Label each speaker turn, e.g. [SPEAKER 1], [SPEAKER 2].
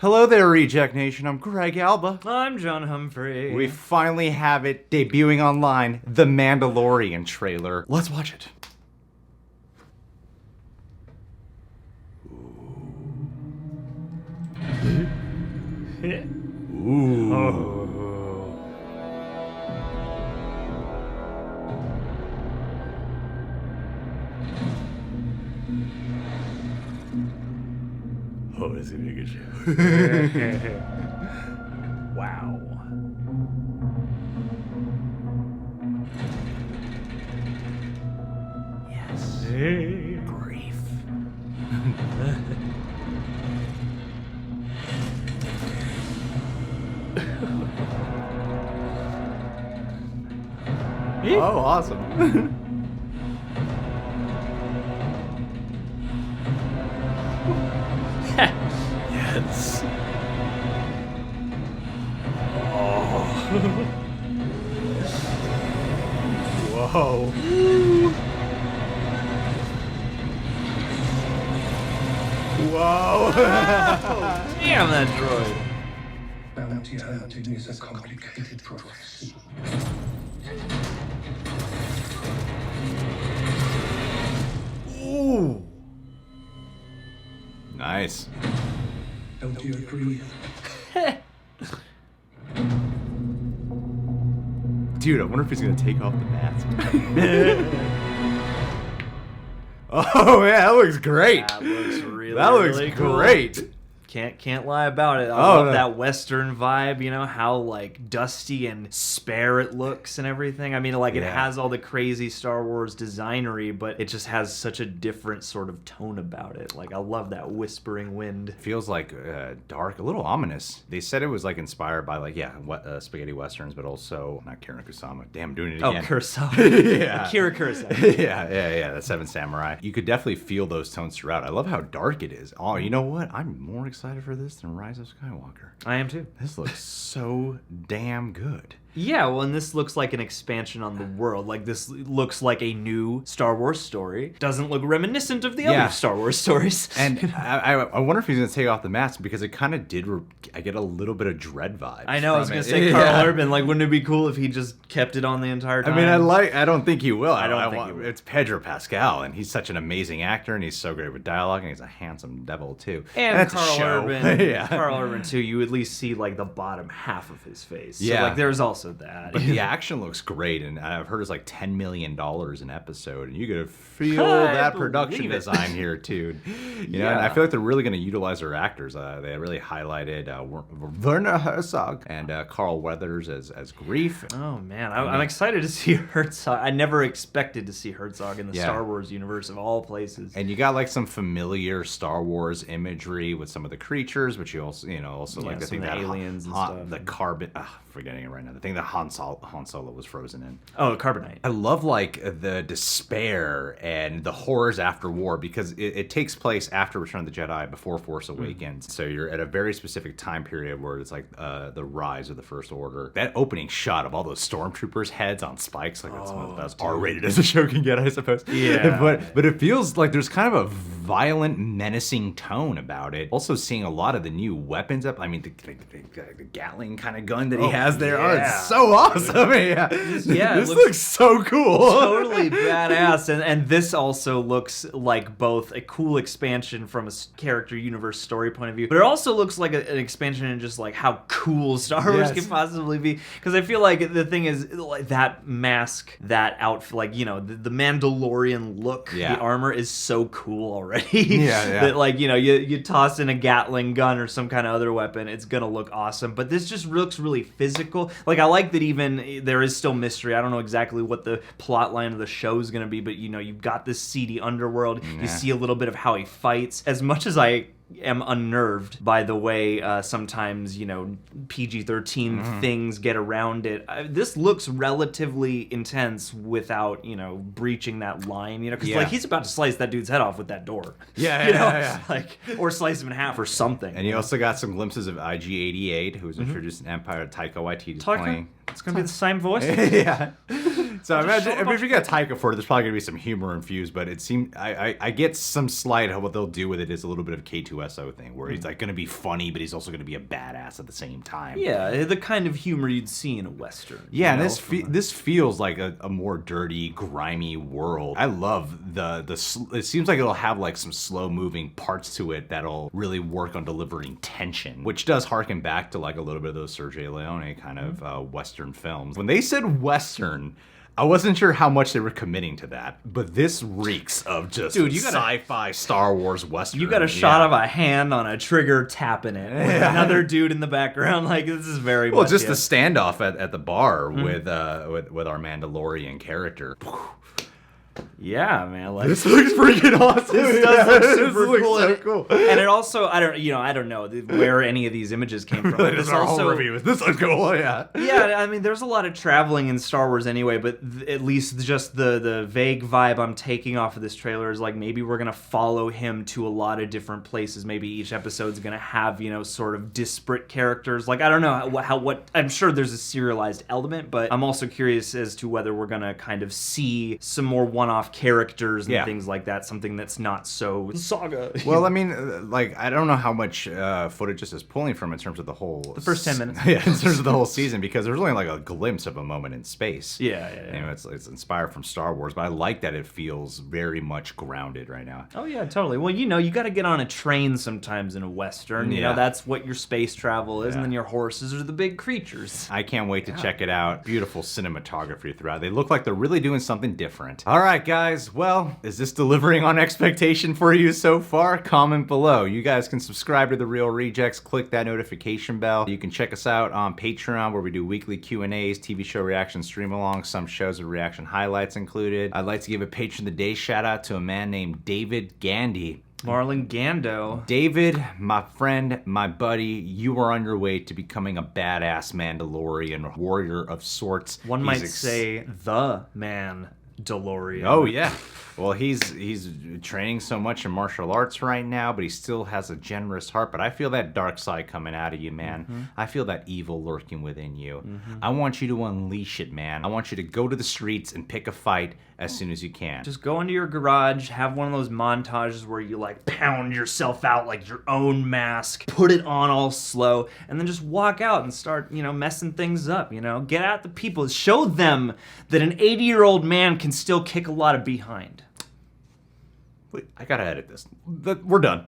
[SPEAKER 1] Hello there, Reject Nation. I'm Greg Alba.
[SPEAKER 2] I'm John Humphrey.
[SPEAKER 1] We finally have it debuting online, the Mandalorian trailer. Let's watch it. Ooh. Oh, this is gonna be a good show.
[SPEAKER 2] Wow. Yes.
[SPEAKER 1] Grief. Oh, awesome.
[SPEAKER 2] Yes. Oh.
[SPEAKER 1] Whoa. Whoa.
[SPEAKER 2] Damn that droid.
[SPEAKER 3] Bounty hunting is a complicated process.
[SPEAKER 1] Ooh. Nice.
[SPEAKER 3] Don't you agree?
[SPEAKER 1] Dude, I wonder if he's gonna take off the mask. Oh yeah, that looks great.
[SPEAKER 2] That looks really,
[SPEAKER 1] That looks
[SPEAKER 2] really cool.
[SPEAKER 1] great.
[SPEAKER 2] Can't lie about it. I love that Western vibe, you know, how like dusty and spare it looks and everything. I mean, like it has all the crazy Star Wars designery, but it just has such a different sort of tone about it. Like I love that whispering wind.
[SPEAKER 1] Feels like dark, a little ominous. They said it was like inspired by like spaghetti westerns, but also not Kira Kusama. Damn, I'm doing it again.
[SPEAKER 2] Oh, Kurosawa.
[SPEAKER 1] Yeah.
[SPEAKER 2] Akira Kurosawa.
[SPEAKER 1] yeah. The Seven Samurai. You could definitely feel those tones throughout. I love how dark it is. Oh, you know what? I'm more excited for this than Rise of Skywalker.
[SPEAKER 2] I am too.
[SPEAKER 1] This looks so damn good.
[SPEAKER 2] Yeah, well, and this looks like an expansion on the world. Like, this looks like a new Star Wars story. Doesn't look reminiscent of the other Star Wars stories.
[SPEAKER 1] And I wonder if he's going to take off the mask, because it kind of did, I get a little bit of Dread vibes.
[SPEAKER 2] I know, I was going to say Carl Urban. Like, wouldn't it be cool if he just kept it on the entire time?
[SPEAKER 1] I mean, I don't think he will.
[SPEAKER 2] I don't think he will.
[SPEAKER 1] It's Pedro Pascal, and he's such an amazing actor, and he's so great with dialogue, and he's a handsome devil, too.
[SPEAKER 2] And
[SPEAKER 1] that's
[SPEAKER 2] Carl
[SPEAKER 1] a show.
[SPEAKER 2] Urban, Carl Urban, too, you at least see, like, the bottom half of his face. So, like, there's also that.
[SPEAKER 1] But the action looks great, and I've heard it's like $10 million an episode, and you gotta feel that production design here too. You know, and I feel like they're really gonna utilize their actors. They really highlighted Werner Herzog and Carl Weathers as Grief.
[SPEAKER 2] Oh man, I'm excited to see Herzog. I never expected to see Herzog in the Star Wars universe of all places.
[SPEAKER 1] And you got like some familiar Star Wars imagery with some of the creatures, but you also like the thing that
[SPEAKER 2] aliens and stuff.
[SPEAKER 1] The carbon. Forgetting it right now. The thing that Han Solo was frozen in.
[SPEAKER 2] Oh, Carbonite.
[SPEAKER 1] I love like the despair and the horrors after war, because it takes place after Return of the Jedi, before Force Awakens. So you're at a very specific time period where it's like the rise of the First Order. That opening shot of all those stormtroopers' heads on spikes, like that's one of the best R-rated as a show can get, I suppose.
[SPEAKER 2] Yeah.
[SPEAKER 1] But it feels like there's kind of a violent, menacing tone about it. Also seeing a lot of the new weapons up. I mean, the Gatling kind of gun that he has there.
[SPEAKER 2] Yeah.
[SPEAKER 1] Oh, it's so awesome. This looks so cool.
[SPEAKER 2] Totally badass. And this also looks like both a cool expansion from a character universe story point of view, but it also looks like an expansion in just like how cool Star Wars can possibly be. Because I feel like the thing is, like, that mask, that outfit, like, you know, the Mandalorian look, the armor is so cool already. That, like, you know, you toss in a Gatling gun or some kind of other weapon, it's gonna look awesome. But this just looks really physical. Like, I like that even there is still mystery. I don't know exactly what the plot line of the show is going to be, but, you know, you've got this seedy underworld. You see a little bit of how he fights. As much as I am unnerved by the way sometimes, you know, PG-13 things get around it, this looks relatively intense without, you know, breaching that line, you know, because like he's about to slice that dude's head off with that door. Like, or slice him in half or something.
[SPEAKER 1] And you also got some glimpses of IG-88, who was introduced in Empire. Taika Waititi's playing.
[SPEAKER 2] It's gonna be the same voice.
[SPEAKER 1] So imagine if you got Taika for it, there's probably gonna be some humor infused, but it seemed I get some slight of what they'll do with it is a little bit of K2SO thing where he's like gonna be funny, but he's also gonna be a badass at the same time.
[SPEAKER 2] Yeah, the kind of humor you'd see in a Western.
[SPEAKER 1] Yeah, and this feels like a more dirty, grimy world. I love it seems like it'll have like some slow moving parts to it that'll really work on delivering tension, which does harken back to like a little bit of those Sergio Leone kind of Western films. When they said Western, I wasn't sure how much they were committing to that, but this reeks of just sci-fi Star Wars Western.
[SPEAKER 2] You got a shot of a hand on a trigger tapping it with another dude in the background. Like, this is very much
[SPEAKER 1] just the standoff at the bar with our Mandalorian character.
[SPEAKER 2] Yeah, man. Like,
[SPEAKER 1] this looks freaking awesome.
[SPEAKER 2] This does look super
[SPEAKER 1] this
[SPEAKER 2] cool.
[SPEAKER 1] Looks so cool.
[SPEAKER 2] And it also, I don't know where any of these images came from.
[SPEAKER 1] This is our whole review. This looks cool, yeah.
[SPEAKER 2] Yeah, I mean, there's a lot of traveling in Star Wars anyway, but at least just the vague vibe I'm taking off of this trailer is like maybe we're gonna follow him to a lot of different places. Maybe each episode's gonna have, sort of disparate characters. Like, I don't know what I'm sure there's a serialized element, but I'm also curious as to whether we're gonna kind of see some more one-off characters and things like that, something that's not so saga.
[SPEAKER 1] Well, I mean, like, I don't know how much footage this is pulling from in terms of the
[SPEAKER 2] first 10 minutes.
[SPEAKER 1] Yeah, in terms of the whole season, because there's only like a glimpse of a moment in space.
[SPEAKER 2] Yeah.
[SPEAKER 1] It's inspired from Star Wars, but I like that it feels very much grounded right now.
[SPEAKER 2] Oh yeah, totally. Well, you got to get on a train sometimes in a Western. You know, that's what your space travel is, and then your horses are the big creatures.
[SPEAKER 1] I can't wait to check it out. Beautiful cinematography throughout. They look like they're really doing something different. All right, guys. Well, is this delivering on expectation for you so far? Comment below. You guys can subscribe to The Real Rejects. Click that notification bell. You can check us out on Patreon, where we do weekly Q&As, TV show reaction stream-alongs, some shows with reaction highlights included. I'd like to give a Patron of the Day shout-out to a man named David Gandy.
[SPEAKER 2] Marlon Gando.
[SPEAKER 1] David, my friend, my buddy, you are on your way to becoming a badass Mandalorian warrior of sorts.
[SPEAKER 2] One might say the Mandalorian.
[SPEAKER 1] Oh yeah. Well, he's training so much in martial arts right now, but he still has a generous heart. But I feel that dark side coming out of you, man. I feel that evil lurking within you. I want you to unleash it, man. I want you to go to the streets and pick a fight as soon as you can.
[SPEAKER 2] Just go into your garage, have one of those montages where you like pound yourself out like your own mask, put it on all slow, and then just walk out and start, messing things up, Get at the people. Show them that an 80-year-old man can still kick a lot of behind.
[SPEAKER 1] Wait, I gotta edit this. We're done.